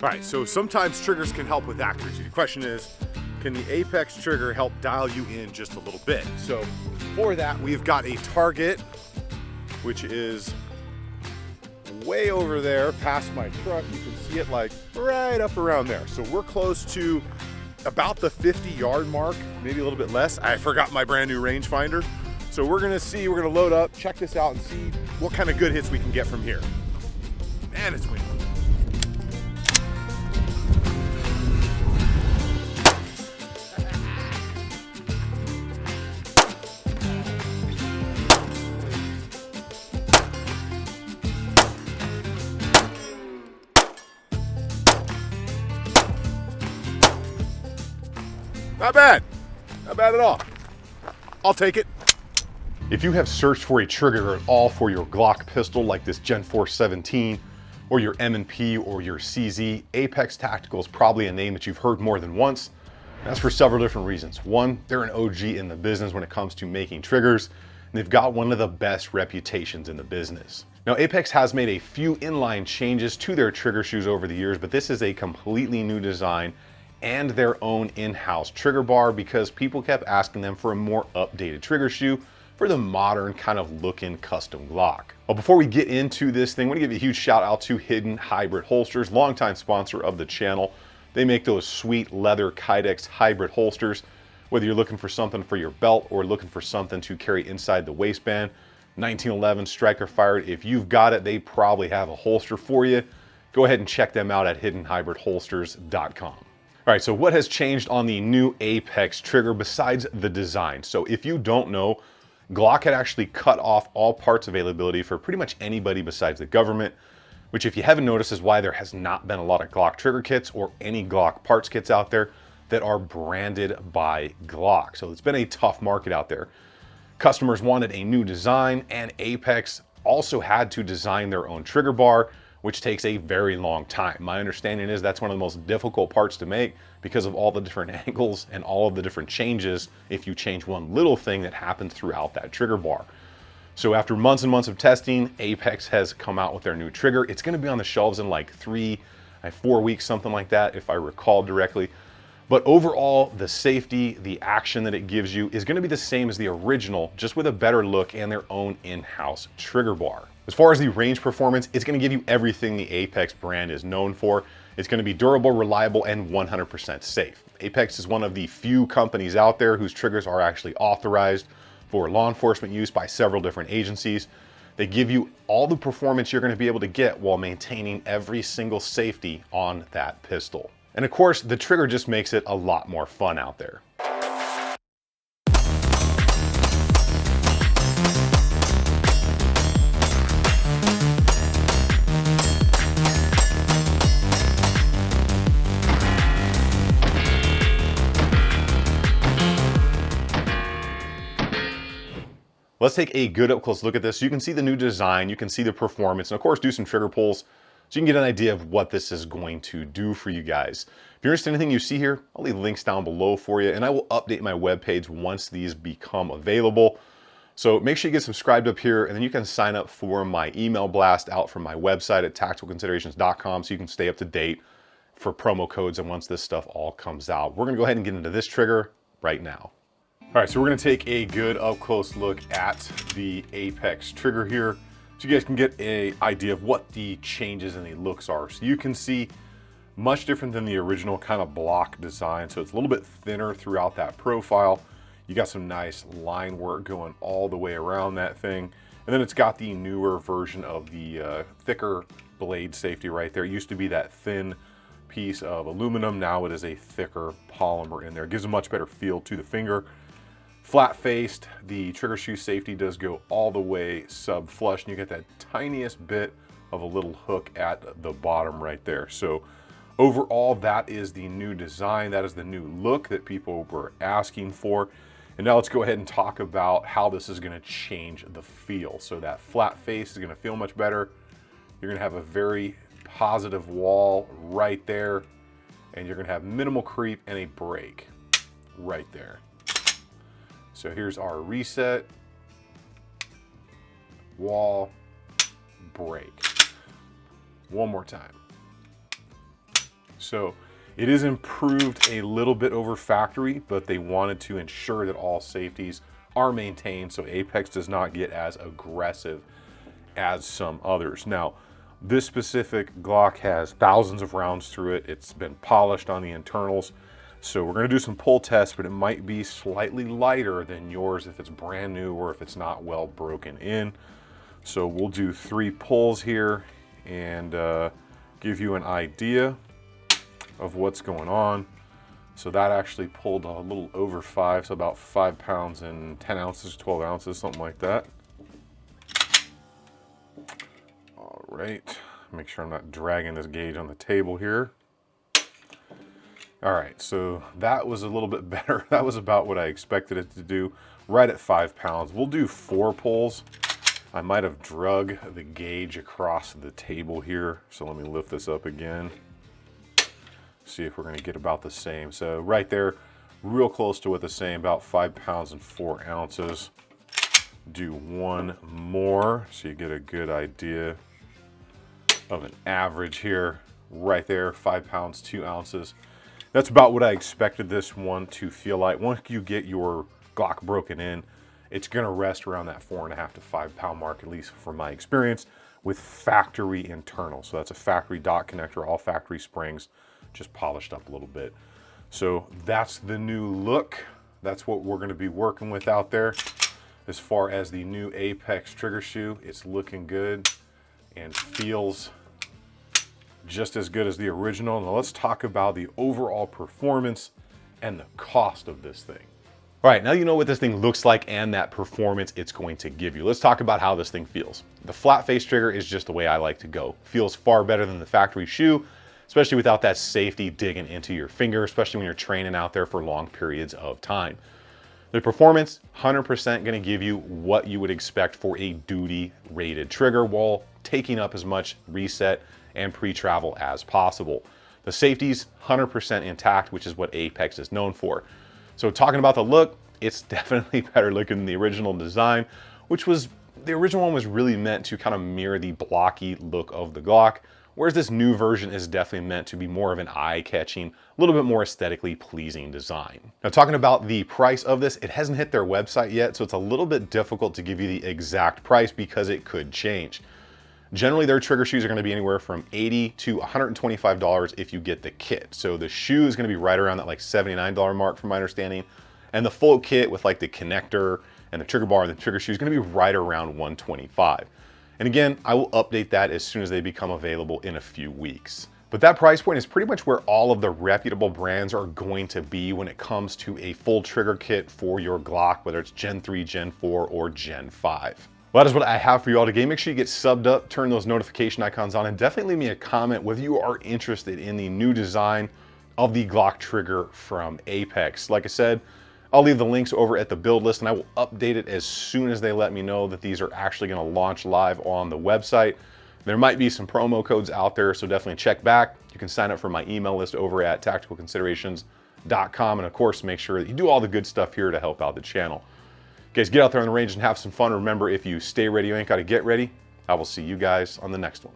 All right, so sometimes triggers can help with accuracy. The question is, can the Apex trigger help dial you in just a little bit? So for that, we've got a target, which is way over there past my truck. You can see it like right up around there. So we're close to about the 50-yard mark, maybe a little bit less. I forgot my brand new rangefinder. So we're gonna load up, check this out and see what kind of good hits we can get from here. Man, it's windy. Not bad, not bad at all. I'll take it. If you have searched for a trigger at all for your Glock pistol like this Gen 4 17 or your M&P or your CZ, Apex Tactical is probably a name that you've heard more than once. That's for several different reasons. One, they're an OG in the business when it comes to making triggers, and they've got one of the best reputations in the business. Now, Apex has made a few inline changes to their trigger shoes over the years, but this is a completely new design and their own in-house trigger bar because people kept asking them for a more updated trigger shoe for the modern kind of looking custom Glock. Well, before we get into this thing, I want to give a huge shout out to Hidden Hybrid Holsters, longtime sponsor of the channel. They make those sweet leather Kydex hybrid holsters. Whether you're looking for something for your belt or looking for something to carry inside the waistband, 1911 striker fired, if you've got it, they probably have a holster for you. Go ahead and check them out at hiddenhybridholsters.com. All right, so what has changed on the new Apex trigger besides the design? So if you don't know, Glock had actually cut off all parts availability for pretty much anybody besides the government, which if you haven't noticed is why there has not been a lot of Glock trigger kits or any Glock parts kits out there that are branded by Glock. So it's been a tough market out there. Customers wanted a new design and Apex also had to design their own trigger bar, which takes a very long time. My understanding is that's one of the most difficult parts to make because of all the different angles and all of the different changes if you change one little thing that happens throughout that trigger bar. So after months and months of testing, Apex has come out with their new trigger. It's gonna be on the shelves in like 4 weeks, something like that, if I recall directly. But overall, the safety, the action that it gives you is gonna be the same as the original, just with a better look and their own in-house trigger bar. As far as the range performance, it's gonna give you everything the Apex brand is known for. It's gonna be durable, reliable, and 100% safe. Apex is one of the few companies out there whose triggers are actually authorized for law enforcement use by several different agencies. They give you all the performance you're gonna be able to get while maintaining every single safety on that pistol. And of course, the trigger just makes it a lot more fun out there. Let's take a good up close look at this. So you can see the new design, you can see the performance, and of course do some trigger pulls so you can get an idea of what this is going to do for you guys. If you're interested in anything you see here, I'll leave links down below for you, and I will update my webpage once these become available. So make sure you get subscribed up here, and then you can sign up for my email blast out from my website at tacticalconsiderations.com so you can stay up to date for promo codes and once this stuff all comes out. We're gonna go ahead and get into this trigger right now. All right, so we're gonna take a good up close look at the Apex trigger here so you guys can get an idea of what the changes in the looks are. So you can see much different than the original kind of block design. So it's a little bit thinner throughout that profile. You got some nice line work going all the way around that thing. And then it's got the newer version of the thicker blade safety right there. It used to be that thin piece of aluminum. Now it is a thicker polymer in there. It gives a much better feel to the finger. Flat faced, the trigger shoe safety does go all the way sub flush, and you get that tiniest bit of a little hook at the bottom right there. So overall, that is the new design. That is the new look that people were asking for. And now let's go ahead and talk about how this is gonna change the feel. So that flat face is gonna feel much better. You're gonna have a very positive wall right there, and you're gonna have minimal creep and a break right there. So here's our reset, wall, break. One more time. So it is improved a little bit over factory, but they wanted to ensure that all safeties are maintained so Apex does not get as aggressive as some others. Now, this specific Glock has thousands of rounds through it. It's been polished on the internals. So we're gonna do some pull tests, but it might be slightly lighter than yours if it's brand new or if it's not well broken in. So we'll do 3 pulls here and give you an idea of what's going on. So that actually pulled a little over 5, so about 5 pounds and 10 ounces, 12 ounces, something like that. All right, make sure I'm not dragging this gauge on the table here. All right, so that was a little bit better. That was about what I expected it to do, right at 5 pounds. We'll do 4 pulls. I might have drug the gauge across the table here. So let me lift this up again. See if we're gonna get about the same. So right there, real close to what the same, about 5 pounds and 4 ounces. Do 1 more so you get a good idea of an average here. Right there, 5 pounds, 2 ounces. That's about what I expected this one to feel like. Once you get your Glock broken in, it's gonna rest around that 4.5 to 5 pound mark, at least from my experience, with factory internal. So that's a factory dot connector, all factory springs, just polished up a little bit. So that's the new look. That's what we're gonna be working with out there. As far as the new Apex trigger shoe, it's looking good and feels just as good as the original. Now let's talk about the overall performance and the cost of this thing. All right, now you know what this thing looks like and that performance it's going to give you. Let's talk about how this thing feels. The flat face trigger is just the way I like to go. Feels far better than the factory shoe, especially without that safety digging into your finger, especially when you're training out there for long periods of time. The performance, 100% gonna give you what you would expect for a duty rated trigger while taking up as much reset and pre-travel as possible. The safety's 100% intact, which is what Apex is known for. So talking about the look, it's definitely better looking than the original design, which was, the original one was really meant to kind of mirror the blocky look of the Glock, whereas this new version is definitely meant to be more of an eye-catching, a little bit more aesthetically pleasing design. Now talking about the price of this, it hasn't hit their website yet, so it's a little bit difficult to give you the exact price because it could change. Generally, their trigger shoes are gonna be anywhere from $80 to $125 if you get the kit. So the shoe is gonna be right around that like $79 mark from my understanding. And the full kit with like the connector and the trigger bar and the trigger shoe is gonna be right around $125. And again, I will update that as soon as they become available in a few weeks. But that price point is pretty much where all of the reputable brands are going to be when it comes to a full trigger kit for your Glock, whether it's Gen 3, Gen 4, or Gen 5. Well, that is what I have for you all today. Make sure you get subbed up, turn those notification icons on, and definitely leave me a comment whether you are interested in the new design of the Glock trigger from Apex. Like I said, I'll leave the links over at the build list and I will update it as soon as they let me know that these are actually gonna launch live on the website. There might be some promo codes out there, so definitely check back. You can sign up for my email list over at tacticalconsiderations.com, and of course, make sure that you do all the good stuff here to help out the channel. Guys, get out there on the range and have some fun. Remember, if you stay ready, you ain't got to get ready. I will see you guys on the next one.